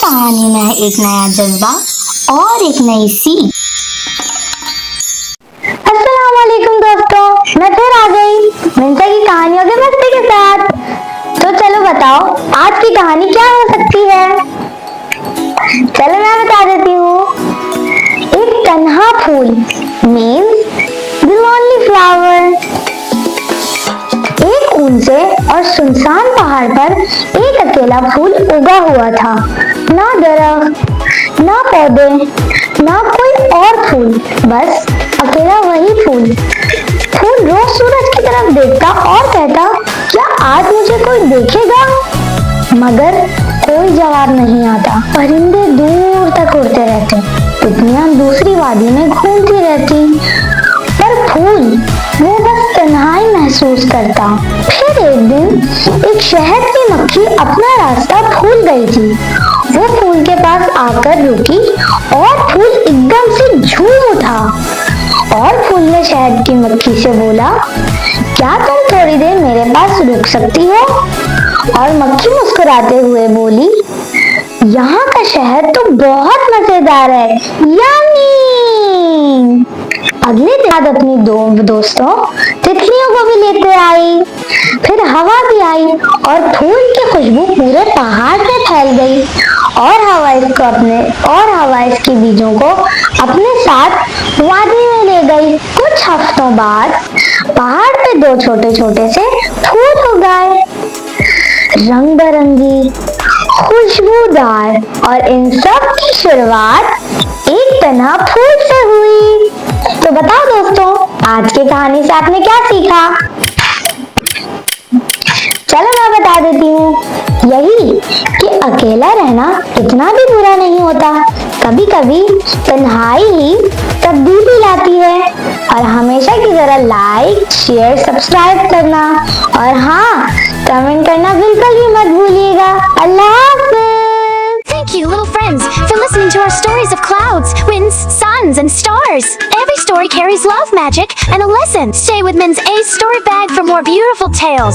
कहानी में है एक नया जज्बा और एक नई सीख। अस्सलाम वालेकुम दोस्तों, मैं फिर आ गई मिंसा की कहानियों के मस्ती के साथ। तो चलो बताओ आज की कहानी क्या हो सकती है। चलो मैं बता देती हूँ। एक तन्हा फूल मीन्स द लोनली फ्लावर। एक ऊंचे और सुनसान पहाड़ पर एक अकेला फूल उगा हुआ था। ना दरख्त, ना पौधे, ना कोई और फूल, बस अकेला वही फूल। फूल रोज सूरज की तरफ देखता और कहता, क्या आज मुझे कोई देखेगा? मगर कोई जवाब नहीं आता। परिंदे दूर तक उड़ते रहते, तितलियां दूसरी वादी में घूमती रहती, पर फूल वो बस तन्हाई महसूस करता। फिर एक दिन एक शहद की मक्खी अपना रास्ता भूल गई थी। वो फूल के पास आकर रुकी और फूल एकदम से झूम उठा और फूल ने शहद की मक्खी से बोला, क्या तुम थोड़ी देर मेरे पास रुक सकती हो? और मक्खी मुस्कुराते हुए बोली, यहाँ का शहद तो बहुत मजेदार है, यम्मी। अगले दिन अपनी दोस्तों तितलियों को भी लेते आई। फिर हवा भी आई और फूल की खुशबू पूरे पहाड़ में फैल गई और हवा इसके बीजों को अपने साथ वादी में ले गई। कुछ हफ्तों बाद पहाड़ पे दो छोटे छोटे से फूल उगाए, रंग बिरंगी, खुशबूदार, और इन सब की शुरुआत एक तन्हा फूल से हुई। तो बताओ दोस्तों, आज की कहानी से आपने क्या सीखा? चलो मैं बता देती हूँ। यही कि अकेला रहना इतना भी बुरा नहीं होता। कभी कभी तन्हाई ही तब्दीली लाती है। और हमेशा की तरह लाइक, शेयर, सब्सक्राइब करना और हाँ, कमेंट करना बिल्कुल भी मत भूलिएगा। अल्लाह हाफ़िज़। Thank you, little friends, for listening to our stories of clouds, winds, suns, and stars. Every story carries love, magic, and a lesson. Stay with Min's Ace Story Bag for more beautiful tales.